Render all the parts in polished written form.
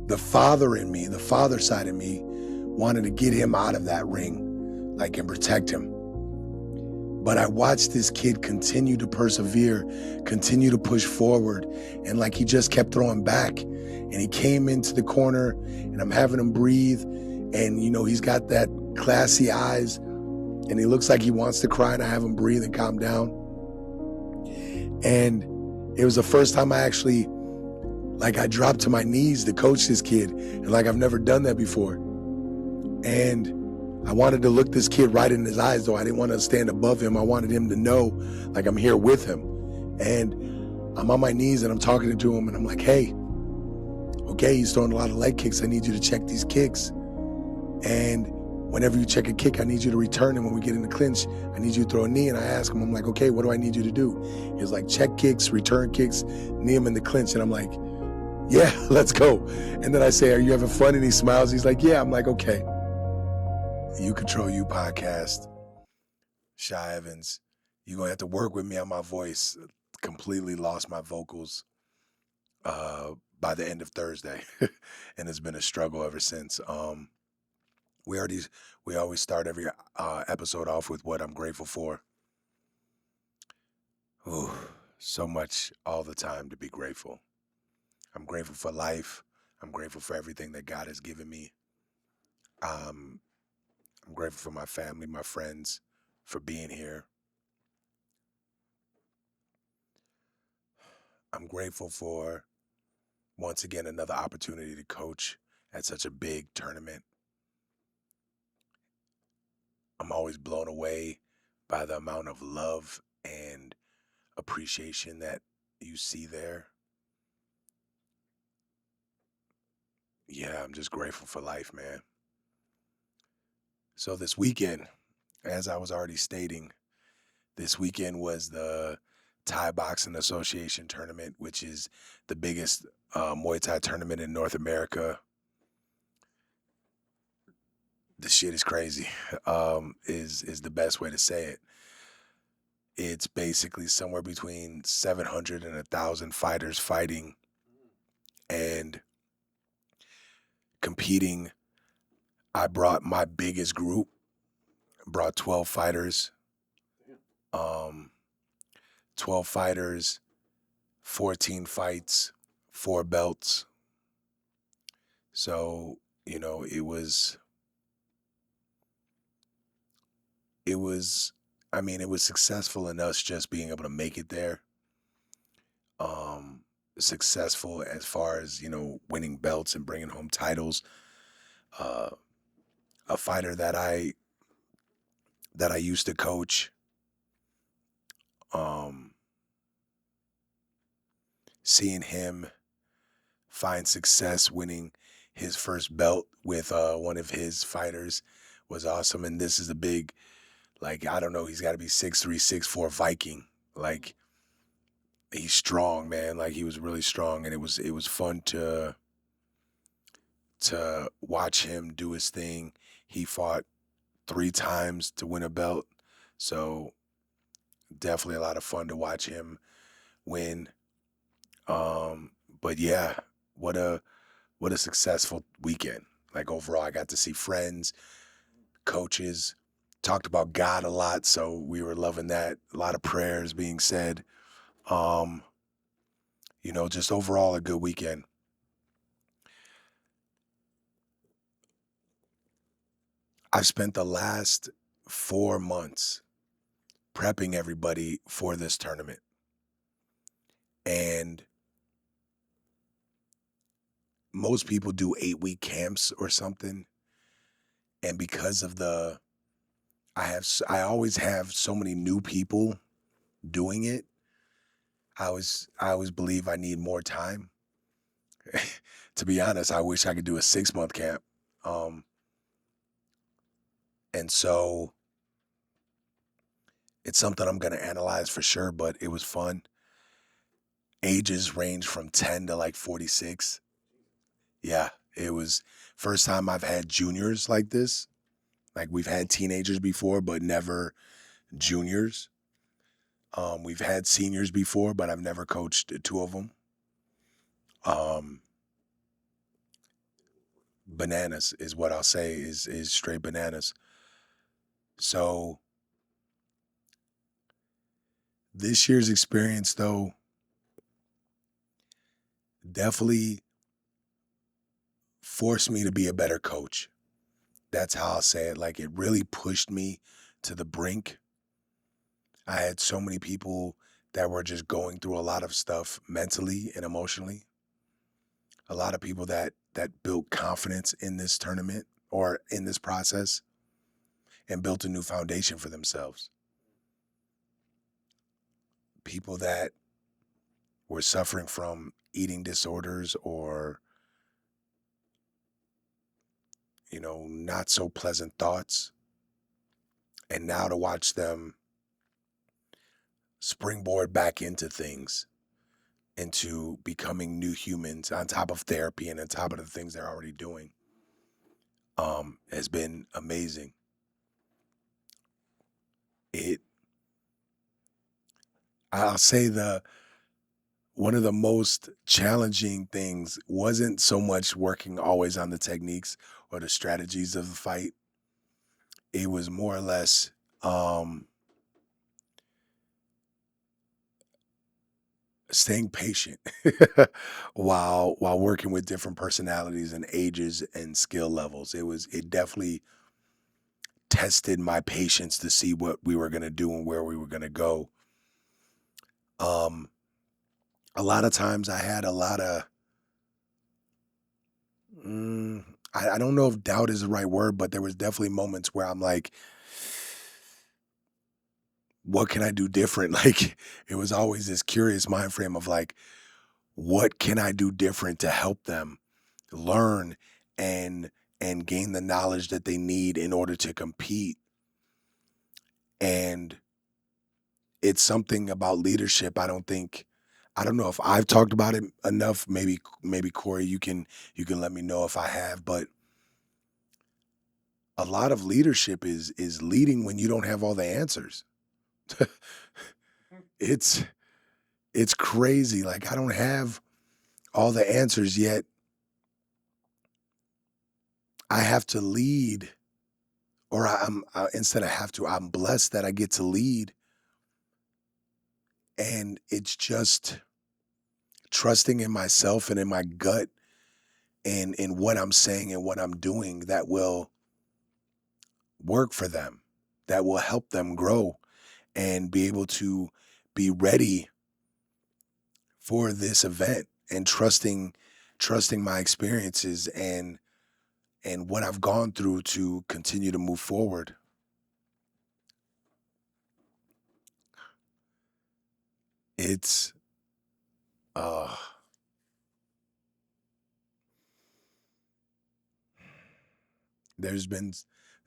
the father in me, the father side of me, wanted to get him out of that ring, like, and protect him. But I watched this kid continue to persevere, continue to push forward, and like he just kept throwing back. And he came into the corner, and I'm having him breathe, and you know, he's got that classy eyes, and he looks like he wants to cry, and I have him breathe and calm down. And it was the first time I actually, like, I dropped to my knees to coach this kid, and like I've never done that before. And I wanted to look this kid right in his eyes, though. I didn't want to stand above him. I wanted him to know, like, I'm here with him. And I'm on my knees, and I'm talking to him, and I'm like, hey, okay, he's throwing a lot of leg kicks. I need you to check these kicks. And whenever you check a kick, I need you to return. And when we get in the clinch, I need you to throw a knee. And I ask him, I'm like, okay, what do I need you to do? He's like, check kicks, return kicks, knee him in the clinch. And I'm like, yeah, let's go. And then I say, are you having fun? And he smiles. He's like, yeah. I'm like, okay. You Control You podcast. Shy Evans, you're going to have to work with me on my voice. Completely lost my vocals by the end of Thursday. And it's been a struggle ever since. We always start every episode off with what I'm grateful for. Ooh, so much all the time to be grateful. I'm grateful for life. I'm grateful for everything that God has given me. I'm grateful for my family, my friends, for being here. I'm grateful for, once again, another opportunity to coach at such a big tournament. I'm always blown away by the amount of love and appreciation that you see there. Yeah, I'm just grateful for life, man. So this weekend, as I was already stating, this weekend was the Thai Boxing Association tournament, which is the biggest Muay Thai tournament in North America. This shit is crazy, is the best way to say it. It's basically somewhere between 700 and 1,000 fighters fighting and competing. I brought my biggest group, brought 12 fighters. 12 fighters, 14 fights, 4 belts. So, you know, it was successful in us just being able to make it there. Successful as far as, you know, winning belts and bringing home titles. A fighter that I used to coach, seeing him find success winning his first belt with one of his fighters was awesome. And this is a big, like, I don't know, he's got to be 6'3", 6'4" Viking. Like, he's strong, man. Like, he was really strong, and it was fun to watch him do his thing. He fought 3 times to win a belt, so definitely a lot of fun to watch him win. But yeah, what a successful weekend. Like, overall, I got to see friends, coaches, talked about God a lot, so we were loving that. A lot of prayers being said. You know, just overall a good weekend. I've spent the last 4 months prepping everybody for this tournament. And most people do 8-week camps or something. And because of I always have so many new people doing it. I always believe I need more time. To be honest, I wish I could do a 6-month camp. And so it's something I'm going to analyze for sure, but it was fun. Ages range from 10 to like 46. Yeah, it was first time I've had juniors like this. Like, we've had teenagers before, but never juniors. We've had seniors before, but I've never coached 2 of them. bananas is what I'll say, is straight bananas. So this year's experience, though, definitely forced me to be a better coach. That's how I'll say it. Like, it really pushed me to the brink. I had so many people that were just going through a lot of stuff mentally and emotionally. A lot of people that built confidence in this tournament or in this process and built a new foundation for themselves. People that were suffering from eating disorders or, not so pleasant thoughts. And now to watch them springboard back into things, into becoming new humans on top of therapy and on top of the things they're already doing, has been amazing. I'll say one of the most challenging things wasn't so much working always on the techniques or the strategies of the fight. It was more or less staying patient while working with different personalities and ages and skill levels. It definitely tested my patience to see what we were gonna do and where we were gonna go. A lot of times I had a lot of I don't know if doubt is the right word, but there was definitely moments where I'm like, what can I do different? Like, it was always this curious mind frame of like, what can I do different to help them learn and gain the knowledge that they need in order to compete. And it's something about leadership. I don't know if I've talked about it enough. Maybe Corey, you can let me know if I have, but a lot of leadership is leading when you don't have all the answers. it's crazy. Like, I don't have all the answers yet. I have to lead, or instead of have to, I'm blessed that I get to lead. And it's just trusting in myself and in my gut and in what I'm saying and what I'm doing that will work for them, that will help them grow and be able to be ready for this event, and trusting my experiences and what I've gone through to continue to move forward. It's uh there's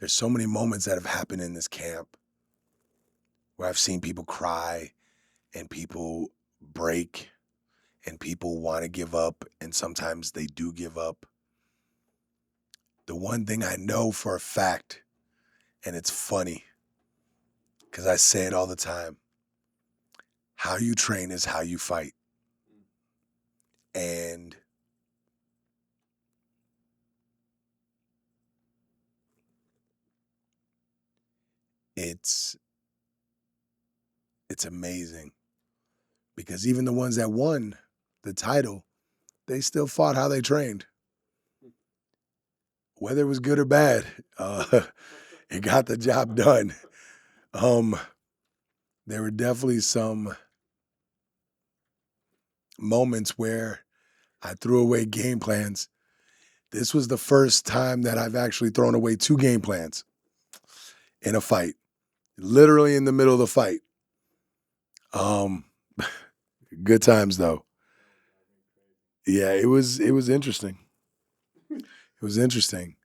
so many moments that have happened in this camp where I've seen people cry and people break and people want to give up, and sometimes they do give up. The one thing I know for a fact, and it's funny because I say it all the time, how you train is how you fight. And it's amazing because even the ones that won the title, they still fought how they trained. Whether it was good or bad, it got the job done. There were definitely some moments where I threw away game plans. This was the first time that I've actually thrown away 2 game plans in a fight, literally in the middle of the fight. Good times though. Yeah, it was interesting. It was interesting.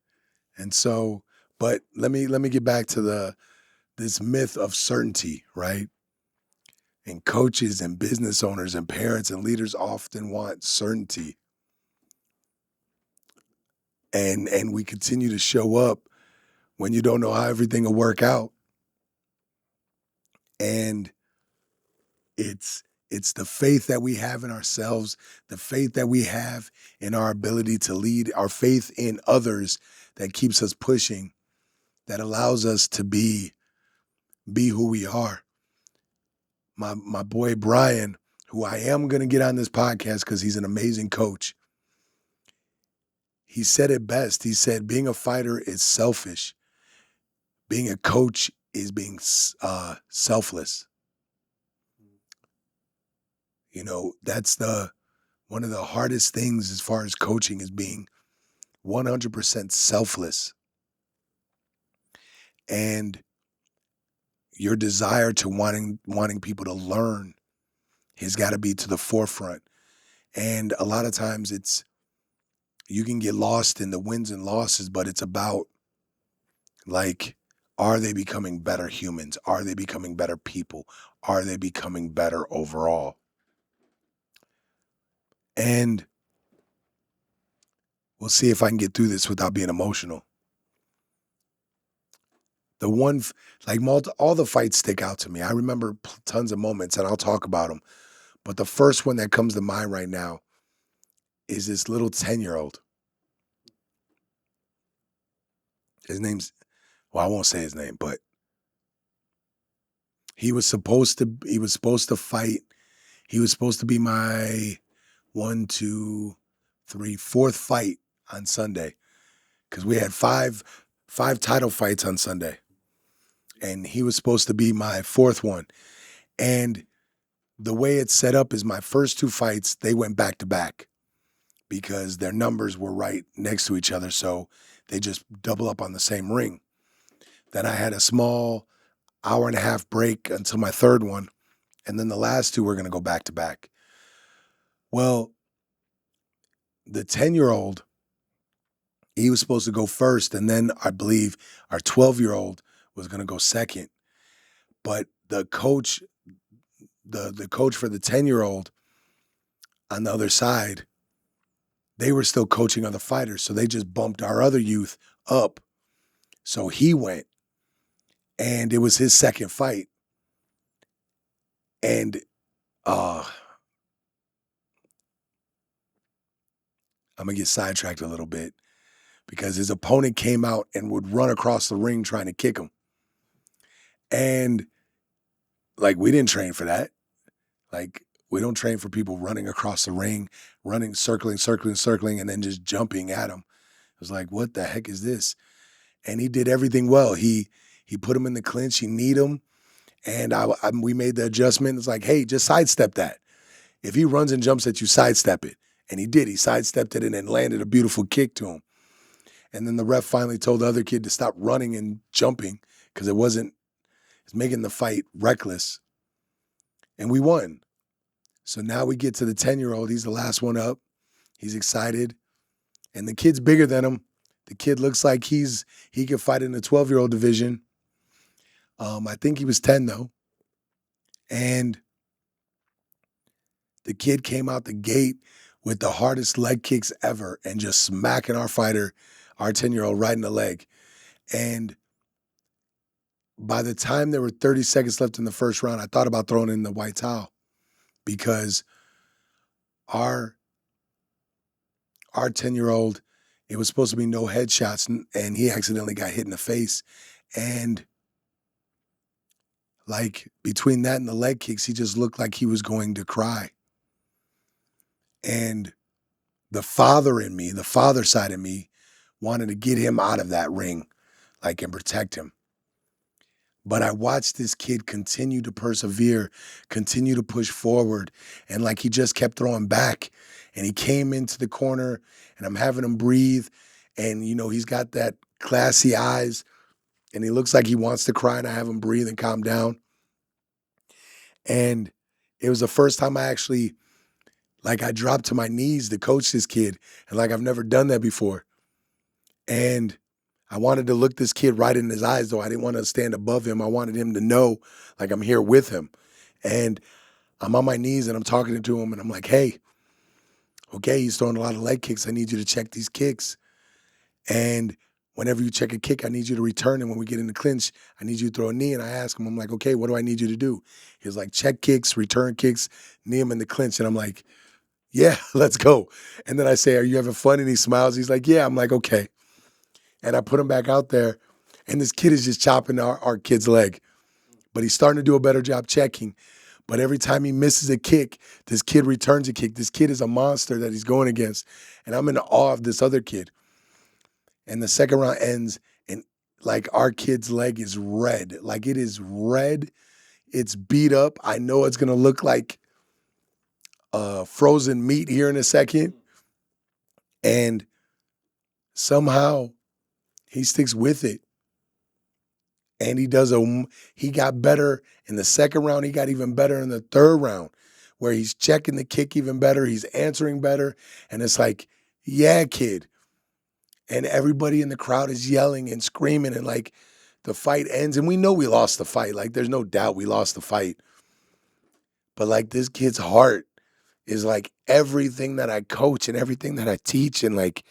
And so, but let me get back to this myth of certainty, right? And coaches and business owners and parents and leaders often want certainty. And we continue to show up when you don't know how everything will work out. And it's It's the faith that we have in ourselves, the faith that we have in our ability to lead, our faith in others that keeps us pushing, that allows us to be who we are. My boy Brian, who I am going to get on this podcast because he's an amazing coach, he said it best. He said, being a fighter is selfish. Being a coach is being selfless. You know, that's one of the hardest things as far as coaching is being 100% selfless. And your desire to wanting people to learn has got to be to the forefront. And a lot of times you can get lost in the wins and losses, but it's about, like, are they becoming better humans? Are they becoming better people? Are they becoming better overall? And we'll see if I can get through this without being emotional. The one, like, all the fights stick out to me. I remember tons of moments, and I'll talk about them. But the first one that comes to mind right now is this little 10-year-old. His name's, well, I won't say his name, but he was supposed to fight. He was supposed to be my 1, 2, 3, fourth fight on Sunday, because we had five title fights on Sunday, and he was supposed to be my fourth one. And the way it's set up is my first two fights, they went back to back because their numbers were right next to each other, so they just double up on the same ring. Then I had a small hour-and-a-half break until my third one, and then the last two were going to go back to back. Well, the 10-year-old, he was supposed to go first, and then I believe our 12-year-old was going to go second. But the coach, the coach for the 10-year-old on the other side, they were still coaching other fighters, so they just bumped our other youth up. So he went, and it was his second fight. And I'm going to get sidetracked a little bit because his opponent came out and would run across the ring trying to kick him. And, like, we didn't train for that. Like, we don't train for people running across the ring, running, circling, and then just jumping at him. It was like, what the heck is this? And he did everything well. He put him in the clinch. He kneed him. And we made the adjustment. It's like, hey, just sidestep that. If he runs and jumps at you, sidestep it. And he did. He sidestepped it and then landed a beautiful kick to him. And then the ref finally told the other kid to stop running and jumping because it's making the fight reckless. And we won. So now we get to the 10-year-old. He's the last one up. He's excited. And the kid's bigger than him. The kid looks like he could fight in the 12-year-old division. I think he was 10, though. And the kid came out the gate with the hardest leg kicks ever and just smacking our fighter, our 10-year-old, right in the leg. And by the time there were 30 seconds left in the first round, I thought about throwing in the white towel because our 10-year-old, it was supposed to be no headshots, and he accidentally got hit in the face. And, like, between that and the leg kicks, he just looked like he was going to cry. And the father side of me, wanted to get him out of that ring, like, and protect him. But I watched this kid continue to persevere, continue to push forward, and, like, he just kept throwing back. And he came into the corner, and I'm having him breathe, and, you know, he's got that glassy eyes, and he looks like he wants to cry, and I have him breathe and calm down. And it was the first time I actually, like, I dropped to my knees to coach this kid, and, like, I've never done that before. And I wanted to look this kid right in his eyes, though. I didn't want to stand above him. I wanted him to know, like, I'm here with him. And I'm on my knees, and I'm talking to him, and I'm like, hey, okay, he's throwing a lot of leg kicks. I need you to check these kicks. And whenever you check a kick, I need you to return. And when we get in the clinch, I need you to throw a knee. And I ask him, I'm like, okay, what do I need you to do? He was like, check kicks, return kicks, knee him in the clinch. And I'm like, yeah, let's go. And then I say, are you having fun? And he smiles. He's like, yeah. I'm like, okay. And I put him back out there. And this kid is just chopping our kid's leg. But he's starting to do a better job checking. But every time he misses a kick, this kid returns a kick. This kid is a monster that he's going against. And I'm in awe of this other kid. And the second round ends, and like our kid's leg is red. Like it is red. It's beat up. I know it's going to look like frozen meat here in a second. And somehow he sticks with it. And he got better in the second round. He got even better in the third round, where he's checking the kick even better. He's answering better. And it's like, yeah, kid. And everybody in the crowd is yelling and screaming, and like the fight ends. And we know we lost the fight. Like there's no doubt we lost the fight. But like this kid's heart is like everything that I coach and everything that I teach. And like,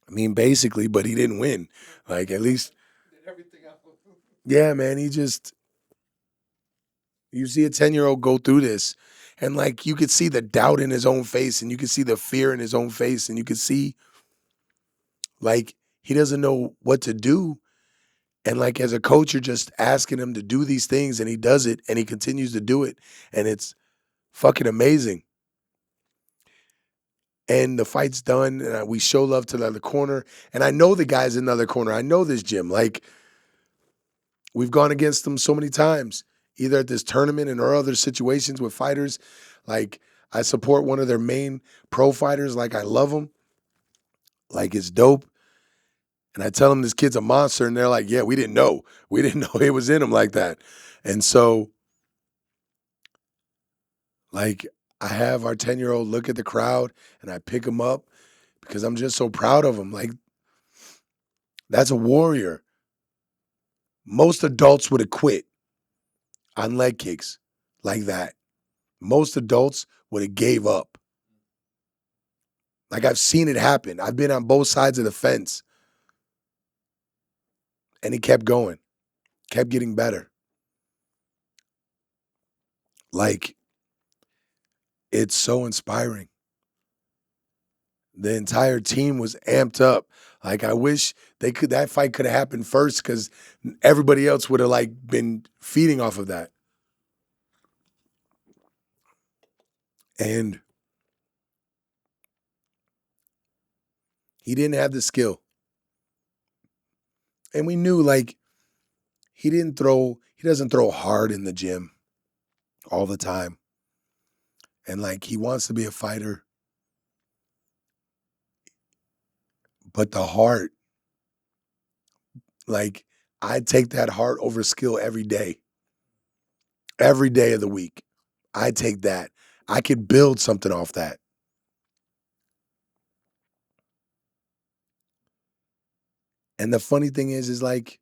I mean, basically, but he didn't win. Like at least, yeah, man, you see a 10-year-old go through this, and like you could see the doubt in his own face, and you could see the fear in his own face, and you could see like he doesn't know what to do. And like as a coach, you're just asking him to do these things, and he does it, and he continues to do it, and it's fucking amazing. And the fight's done, and we show love to the other corner. And I know the guys in the other corner. I know this gym. Like we've gone against them so many times, either at this tournament and or other situations with fighters. Like I support one of their main pro fighters. Like I love him. Like it's dope. And I tell them this kid's a monster, and they're like, yeah, we didn't know. We didn't know it was in him like that. And so, like, I have our 10-year-old look at the crowd, and I pick him up because I'm just so proud of him. Like, that's a warrior. Most adults would have quit on leg kicks like that. Most adults would have gave up. Like, I've seen it happen. I've been on both sides of the fence. And he kept going, kept getting better. Like, it's so inspiring. The entire team was amped up. Like I wish that fight could have happened first, because everybody else would have like been feeding off of that. And he didn't have the skill. And we knew like he doesn't throw hard in the gym all the time. And like he wants to be a fighter. But the heart, like I take that heart over skill every day. Every day of the week. I take that. I could build something off that. And the funny thing is like,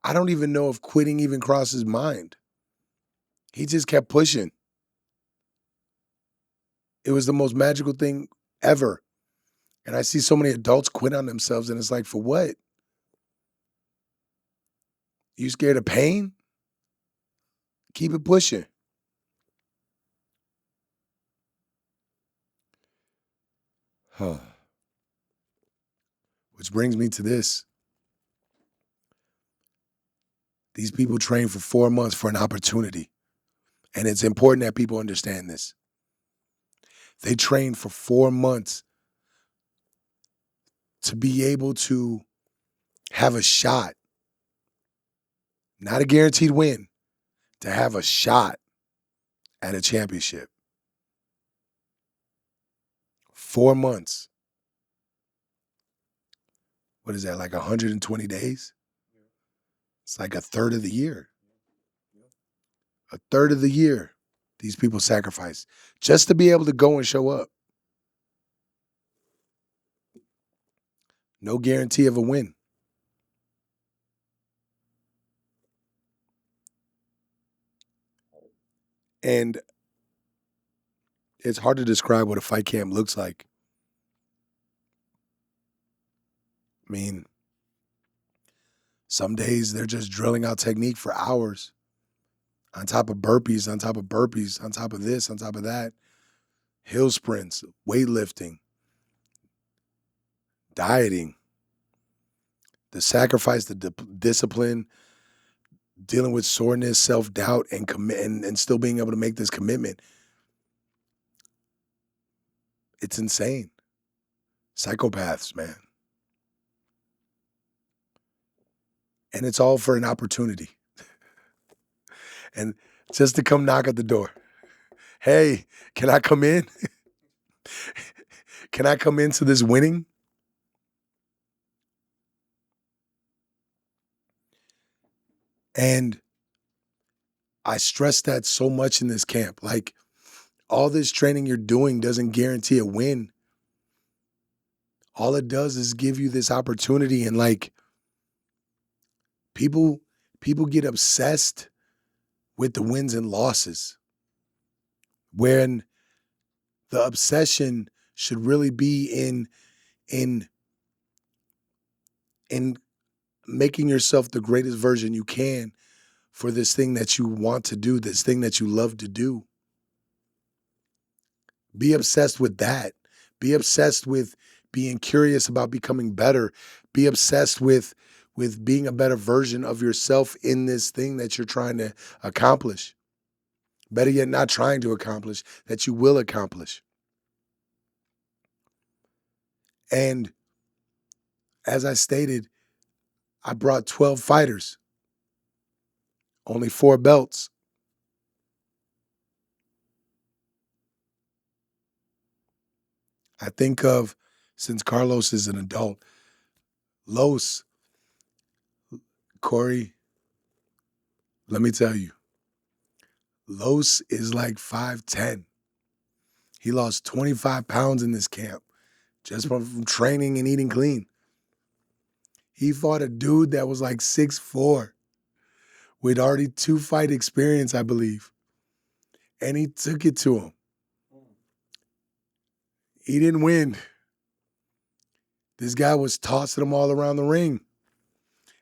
I don't even know if quitting even crossed his mind. He just kept pushing. It was the most magical thing ever. And I see so many adults quit on themselves, and it's like, for what? You scared of pain? Keep it pushing. Huh. Which brings me to this. These people train for 4 months for an opportunity. And it's important that people understand this. They train for 4 months to be able to have a shot, not a guaranteed win, to have a shot at a championship. 4 months. What is that, like 120 days? It's like a third of the year. A third of the year these people sacrifice just to be able to go and show up. No guarantee of a win. And it's hard to describe what a fight camp looks like. I mean, some days they're just drilling out technique for hours on top of burpees, on top of burpees, on top of this, on top of that. Hill sprints, weightlifting, dieting, the sacrifice, the discipline, dealing with soreness, self-doubt, and and still being able to make this commitment. It's insane. Psychopaths, man. And it's all for an opportunity. And just to come knock at the door. Hey, can I come in? Can I come into this winning? And I stress that so much in this camp. Like, all this training you're doing doesn't guarantee a win. All it does is give you this opportunity. And like, people get obsessed with the wins and losses, when the obsession should really be in making yourself the greatest version you can for this thing that you want to do, this thing that you love to do. Be obsessed with that. Be obsessed with being curious about becoming better. Be obsessed with being a better version of yourself in this thing that you're trying to accomplish. Better yet, not trying to accomplish, that you will accomplish. And as I stated, I brought 12 fighters, only 4 belts. I think of, since Carlos is an adult, Los, Corey, let me tell you, Los is like 5'10". He lost 25 pounds in this camp just from training and eating clean. He fought a dude that was like 6'4", with already 2 fight experience, I believe. And he took it to him. He didn't win. This guy was tossing him all around the ring.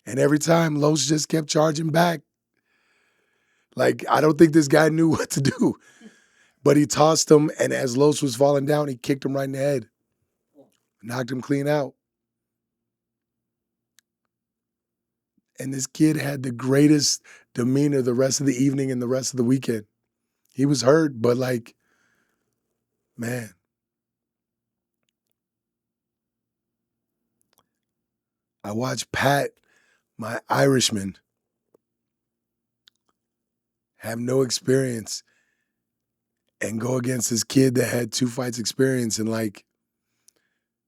And every time, Los just kept charging back. Like, I don't think this guy knew what to do. But he tossed him, and as Los was falling down, he kicked him right in the head. Knocked him clean out. And this kid had the greatest demeanor the rest of the evening and the rest of the weekend. He was hurt, but like, man. I watched Pat, my Irishman, have no experience and go against this kid that had 2 fights experience and like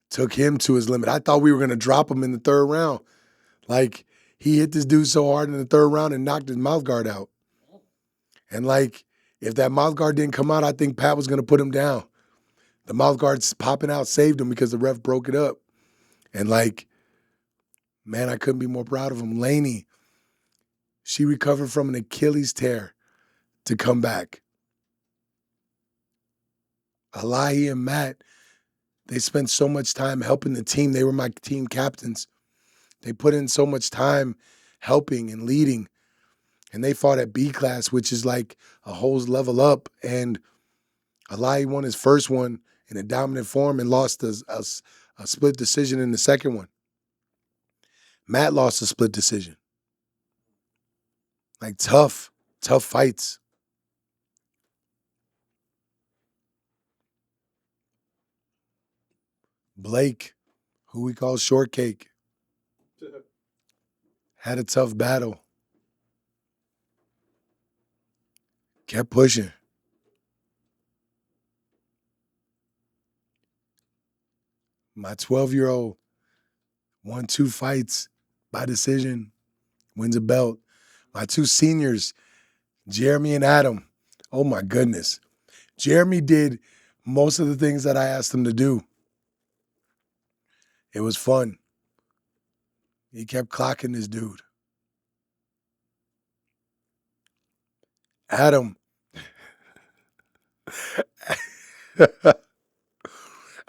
took him to his limit. I thought we were going to drop him in the 3rd round. Like, he hit this dude so hard in the 3rd round and knocked his mouth guard out. And like, if that mouth guard didn't come out, I think Pat was going to put him down. The mouth guard's popping out saved him because the ref broke it up. And like, man, I couldn't be more proud of him. Laney, she recovered from an Achilles tear to come back. Alahi and Matt, they spent so much time helping the team. They were my team captains. They put in so much time helping and leading. And they fought at B class, which is like a whole level up. And Alahi won his first one in a dominant form and lost a split decision in the second one. Matt lost a split decision. Like, tough fights. Blake, who we call Shortcake, had a tough battle. Kept pushing. My 12-year-old won 2 fights by decision, wins a belt. My 2 seniors, Jeremy and Adam, oh my goodness. Jeremy did most of the things that I asked him to do. It was fun. He kept clocking this dude. Adam,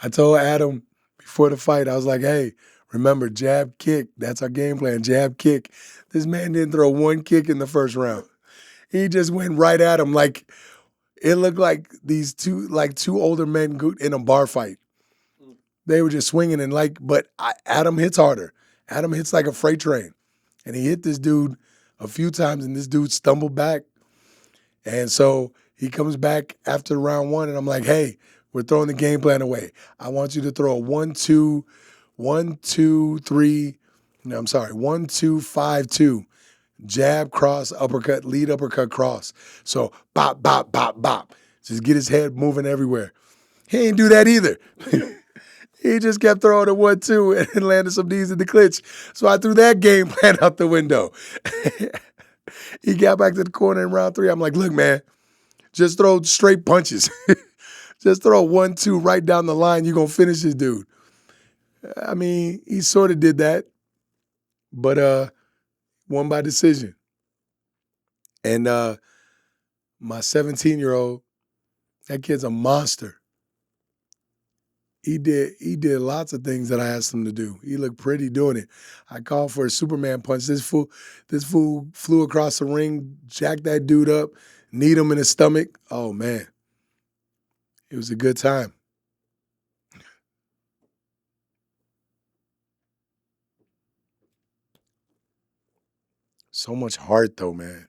I told Adam before the fight, I was like, hey, remember, jab, kick. That's our game plan, jab, kick. This man didn't throw one kick in the first round. He just went right at him like it looked like these two older men in a bar fight. They were just swinging and Adam hits harder. Adam hits like a freight train. And he hit this dude a few times and this dude stumbled back. And so he comes back after round one and I'm like, hey, we're throwing the game plan away. I want you to throw a 1-2, 1-2-3, no, I'm sorry, 1-2-5-2. Jab, cross, uppercut, lead uppercut, cross. So bop, bop, bop, bop. Just get his head moving everywhere. He ain't do that either. He just kept throwing a 1-2 and landed some knees in the clinch. So I threw that game plan out the window. He got back to the corner in round three. I'm like, look, man, just throw straight punches. Just throw a 1-2 right down the line. You're going to finish this dude. I mean, he sort of did that, but won by decision. And my 17-year-old, that kid's a monster. He did lots of things that I asked him to do. He looked pretty doing it. I called for a Superman punch. This fool flew across the ring, jacked that dude up, kneed him in his stomach. Oh, man. It was a good time. So much heart, though, man.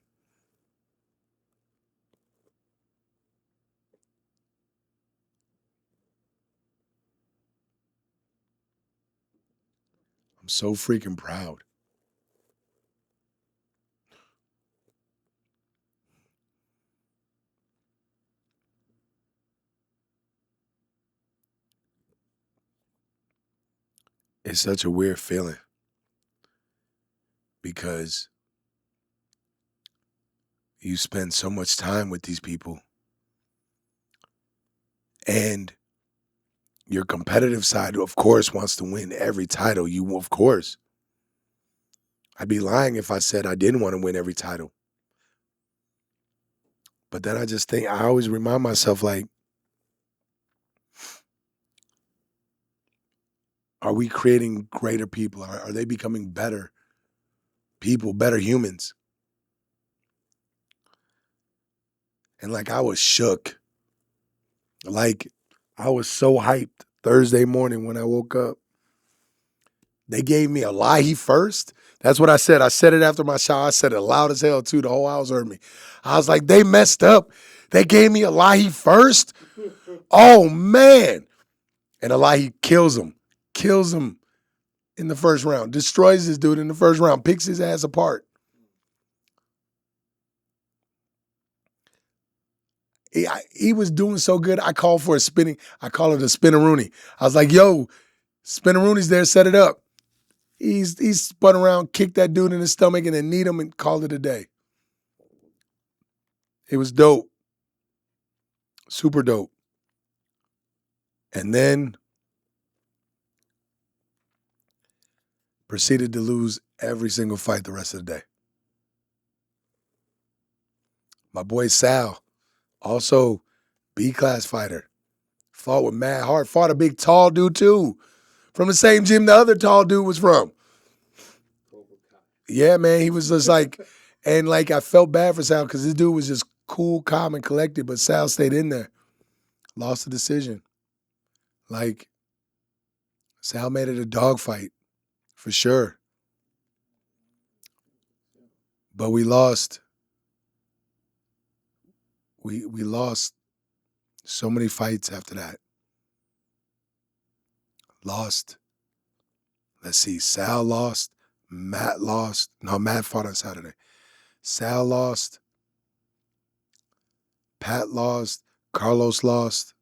I'm so freaking proud. It's such a weird feeling because you spend so much time with these people and your competitive side, of course, wants to win every title. Of course. I'd be lying if I said I didn't want to win every title. But then I always remind myself, like, are we creating greater people? Are they becoming better people, better humans? And like, I was shook. Like, I was so hyped Thursday morning when I woke up. They gave me a lie first. That's what I said. I said it after my shower. I said it loud as hell, too. The whole house heard me. I was like, they messed up. They gave me a lie first. Oh, man. And Elahi kills him in the first round, destroys this dude in the first round, picks his ass apart. He was doing so good, I called for I call it a spinneroonie. I was like, yo, spinneroonie's there, set it up. He spun around, kicked that dude in the stomach, and then kneed him and called it a day. It was dope. Super dope. And then proceeded to lose every single fight the rest of the day. My boy Sal, also B-class fighter, fought with mad heart, fought a big tall dude too, from the same gym the other tall dude was from. Yeah, man, he was just like, and like I felt bad for Sal because this dude was just cool, calm, and collected, but Sal stayed in there, lost the decision. Like, Sal made it a dogfight, for sure. But we lost. We lost so many fights after that. Lost. Let's see, Sal lost, Matt lost. No, Matt fought on Saturday. Sal lost, Pat lost, Carlos lost.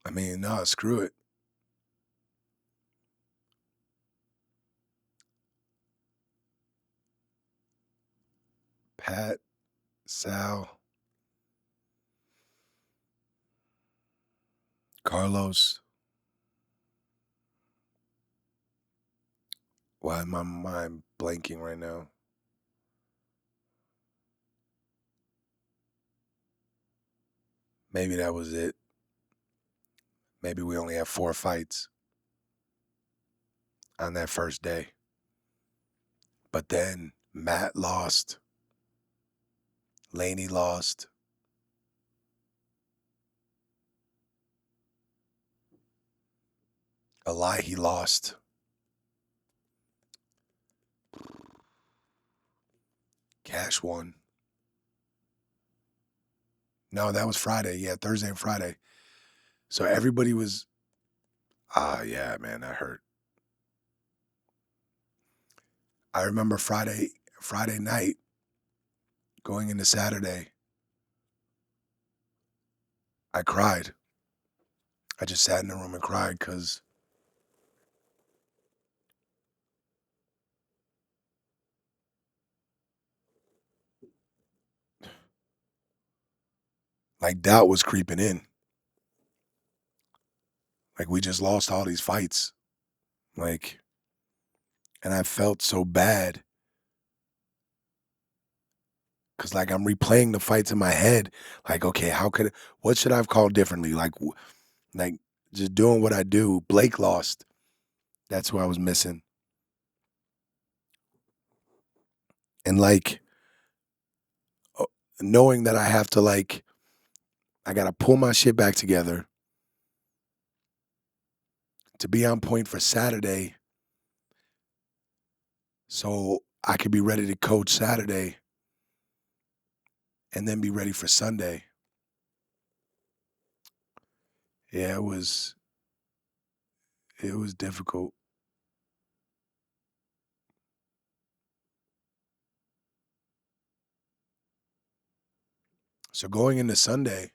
I mean, no, screw it. Pat, Sal, Carlos. Why is my mind blanking right now? Maybe that was it. Maybe we only have 4 fights on that first day. But then Matt lost. Laney lost. Elahi lost. Cash won. No, that was Friday. Yeah, Thursday and Friday. So everybody was, yeah, man, that hurt. I remember Friday night going into Saturday, I cried. I just sat in the room and cried because like doubt was creeping in. Like we just lost all these fights. Like, and I felt so bad because like I'm replaying the fights in my head. Like, okay, what should I have called differently? Like just doing what I do. Blake lost. That's who I was missing. And like knowing that I have to I got to pull my shit back together to be on point for Saturday so I could be ready to coach Saturday and then be ready for Sunday. Yeah, it was difficult. So going into Sunday,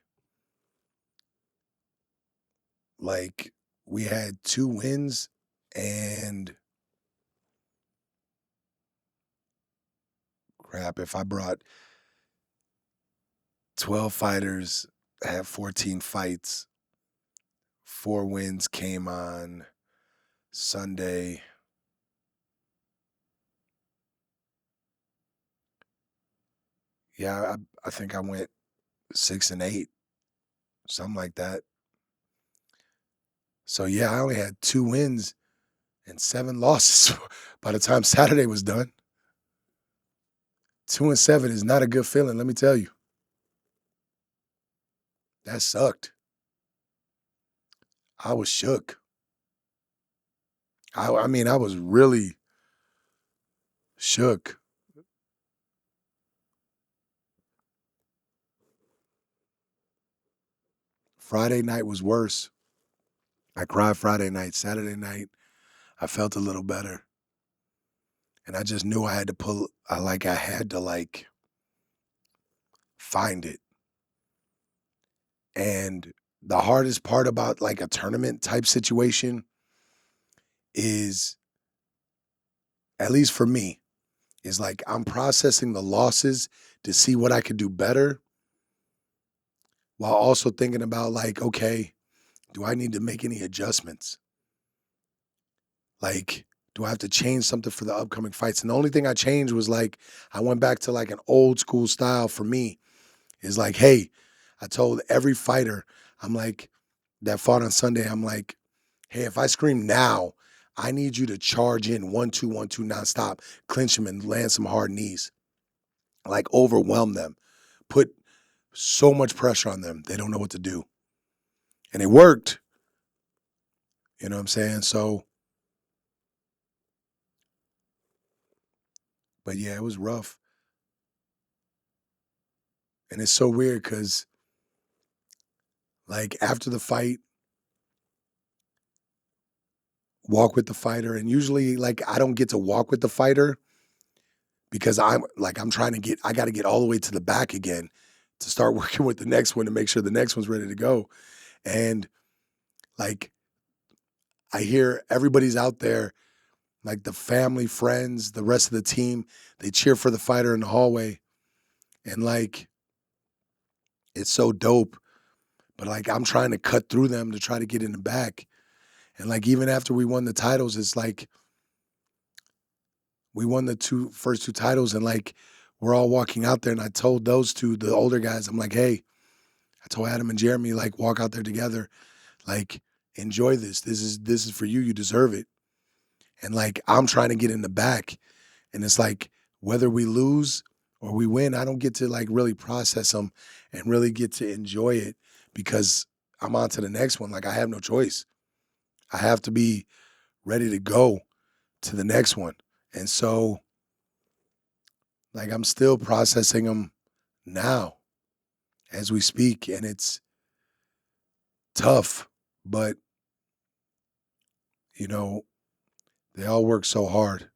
like we had 2 wins and crap, if I brought 12 fighters, I had 14 fights, 4 wins came on Sunday. Yeah, I think I went 6-8, something like that. So yeah, I only had 2 wins and 7 losses by the time Saturday was done. 2-7 is not a good feeling, let me tell you. That sucked. I was shook. I mean, I was really shook. Friday night was worse. I cried Friday night. Saturday night, I felt a little better. And I just knew I had to find it. And the hardest part about like a tournament type situation is, at least for me, is like I'm processing the losses to see what I could do better while also thinking about like, okay, do I need to make any adjustments? Like, do I have to change something for the upcoming fights? And the only thing I changed was like, I went back to like an old school style for me. Is like, hey, I told every fighter, I'm like, that fought on Sunday, I'm like, hey, if I scream now, I need you to charge in 1-2, 1-2 nonstop, clinch them and land some hard knees. Like overwhelm them. Put so much pressure on them. They don't know what to do. And it worked. You know what I'm saying? So, but yeah, it was rough. And it's so weird because like after the fight, walk with the fighter. And usually like I don't get to walk with the fighter because I got to get all the way to the back again to start working with the next one to make sure the next one's ready to go. And like I hear everybody's out there, like the family, friends, the rest of the team, they cheer for the fighter in the hallway. And like it's so dope. But like I'm trying to cut through them to try to get in the back. And like even after we won the titles, it's like we won the first two titles, and like we're all walking out there, and I told those two, the older guys, I'm like, hey, I told Adam and Jeremy, like, walk out there together, like, enjoy this. This is for you. You deserve it. And like I'm trying to get in the back, and it's like whether we lose or we win, I don't get to like really process them and really get to enjoy it because I'm on to the next one. Like I have no choice. I have to be ready to go to the next one. And so like I'm still processing them now as we speak, and it's tough, but you know, they all work so hard.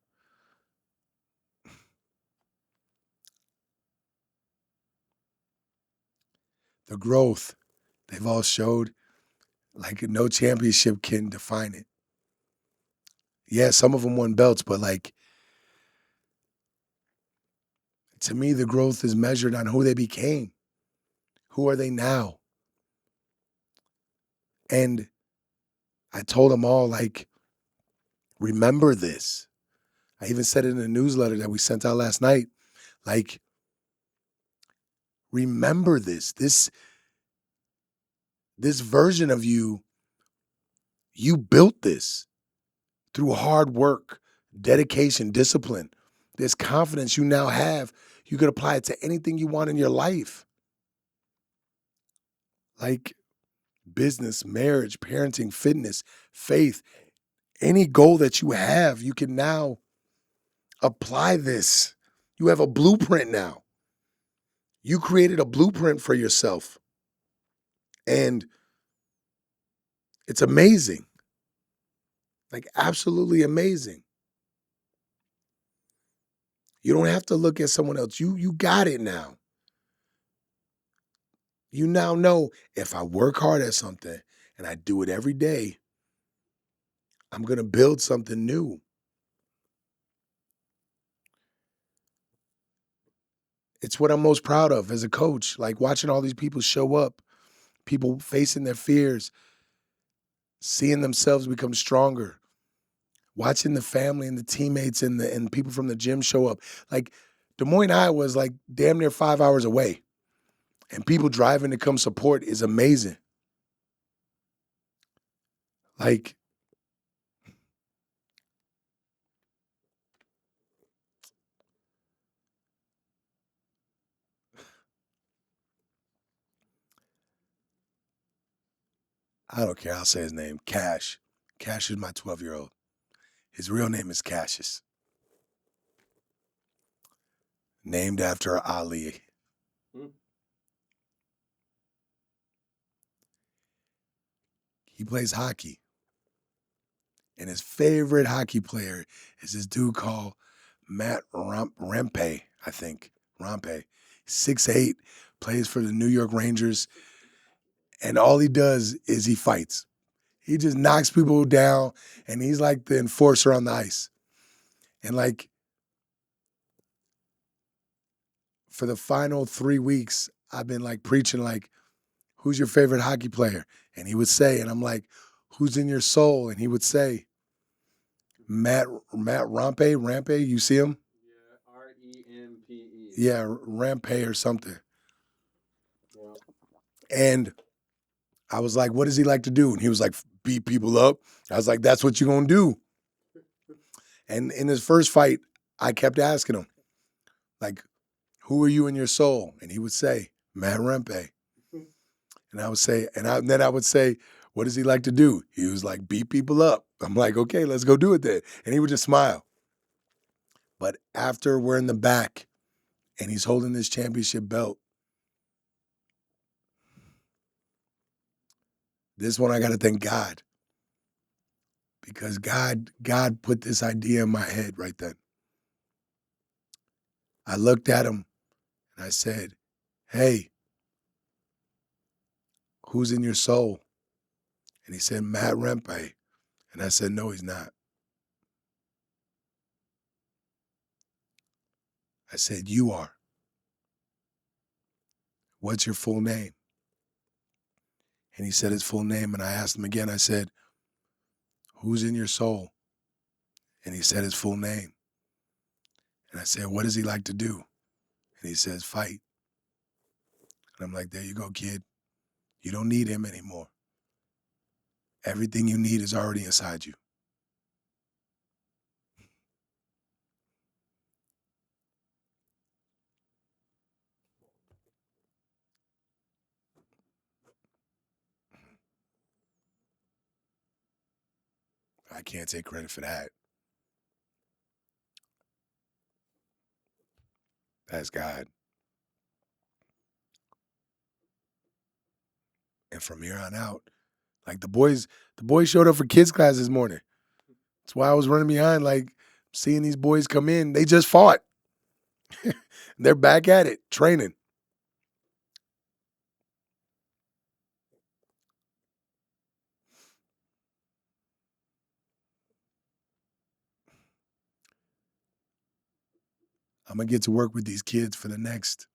The growth they've all showed, like no championship can define it. Yeah, some of them won belts, but like to me, the growth is measured on who they became. Who are they now? And I told them all, like, remember this. I even said it in a newsletter that we sent out last night. Like, remember this. This version of you, you built this through hard work, dedication, discipline. This confidence you now have, you could apply it to anything you want in your life. Like business, marriage, parenting, fitness, faith, any goal that you have, you can now apply this. You have a blueprint now. You created a blueprint for yourself. And it's amazing. Like absolutely amazing. You don't have to look at someone else. You got it now. You now know if I work hard at something and I do it every day, I'm going to build something new. It's what I'm most proud of as a coach, like watching all these people show up, people facing their fears, seeing themselves become stronger, watching the family and the teammates and people from the gym show up. Like Des Moines, Iowa was like damn near 5 hours away, and people driving to come support is amazing. Like I don't care. I'll say his name, Cash. Cash is my 12-year-old. His real name is Cassius, named after Ali. He plays hockey, and his favorite hockey player is this dude called Matt Rempe, I think. Rempe. 6'8", plays for the New York Rangers, and all he does is he fights. He just knocks people down, and he's like the enforcer on the ice. And like for the final 3 weeks, I've been like preaching like, who's your favorite hockey player? And he would say, and I'm like, who's in your soul? And he would say, Matt Rampe, you see him? Yeah, Rempe. Yeah, Rampe or something. And I was like, what does he like to do? And he was like, beat people up. I was like, that's what you're going to do. And in his first fight, I kept asking him, like, who are you in your soul? And he would say, Matt Rempe. And I would say, then I would say, what does he like to do? He was like, beat people up. I'm like, okay, let's go do it then. And he would just smile. But after we're in the back and he's holding this championship belt, this one I got to thank God, because God put this idea in my head right then. I looked at him and I said, hey, who's in your soul? And he said, Matt Rempe. And I said, no, he's not. I said, you are. What's your full name? And he said his full name. And I asked him again, I said, who's in your soul? And he said his full name. And I said, what does he like to do? And he says, fight. And I'm like, there you go, kid. You don't need him anymore. Everything you need is already inside you. I can't take credit for that. That's God. And from here on out, like the boys showed up for kids class this morning. That's why I was running behind, like seeing these boys come in. They just fought. They're back at it, training. I'm going to get to work with these kids for the next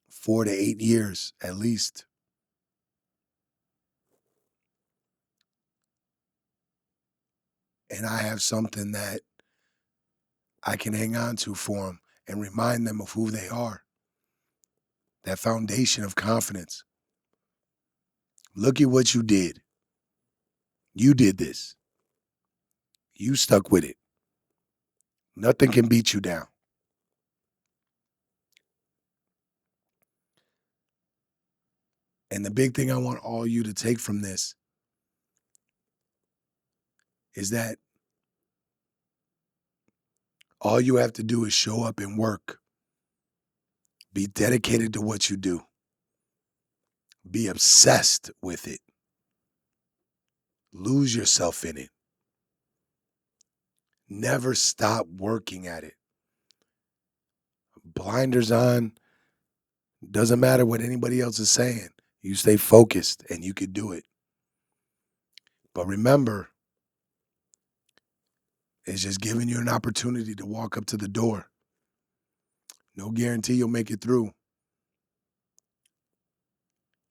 4 to 8 years at least. And I have something that I can hang on to for them and remind them of who they are. That foundation of confidence. Look at what you did. You did this. You stuck with it. Nothing can beat you down. And the big thing I want all you to take from this is that all you have to do is show up and work. Be dedicated to what you do. Be obsessed with it. Lose yourself in it. Never stop working at it. Blinders on. Doesn't matter what anybody else is saying. You stay focused and you can do it. But remember, it's just giving you an opportunity to walk up to the door. No guarantee you'll make it through.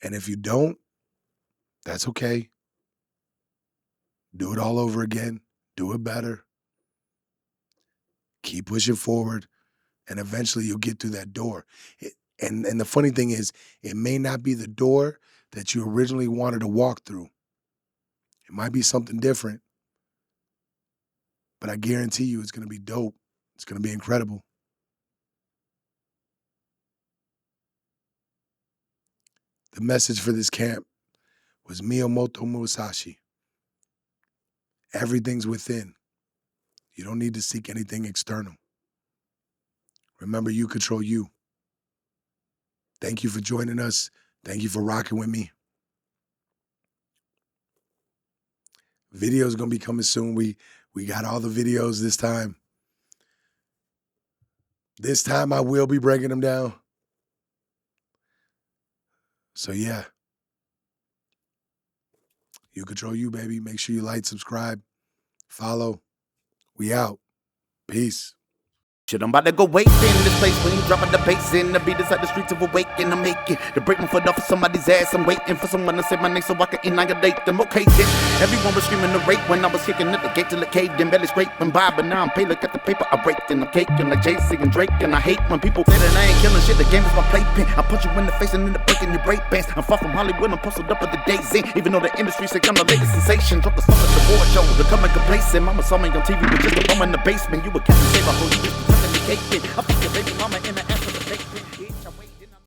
And if you don't, that's okay. Do it all over again. Do it better. Keep pushing forward. And eventually you'll get through that door. And the funny thing is, it may not be the door that you originally wanted to walk through. It might be something different. But I guarantee you it's going to be dope. It's going to be incredible. The message for this camp was Miyamoto Musashi. Everything's within. You don't need to seek anything external. Remember, you control you. Thank you for joining us. Thank you for rocking with me. Video's going to be coming soon. We got all the videos this time. This time I will be breaking them down. So yeah. You control you, baby. Make sure you like, subscribe, follow. We out. Peace. Shit, I'm about to go wait in this place when you dropping the bass in. The beat is at the streets of awaken. I'm making to break my foot off of somebody's ass. I'm waiting for someone to say my name so I can annihilate them. Okay, yeah. Everyone was screaming the rape when I was kicking at the gate till it caved in. Belly scraping by, but now I'm paid. Look at the paper I raked and I'm caking like Jay-Z and Drake. And I hate when people say that I ain't killing shit. The game is my playpen. I punch you in the face and end up breaking your break bands. I'm far from Hollywood. I'm posted up at the days in. Even though the industry say I'm the latest sensation. Drop the stuff at the board show. They're coming complacent. Mama saw me on TV with just a bum in the basement. You a cat and save a whole you. I think your baby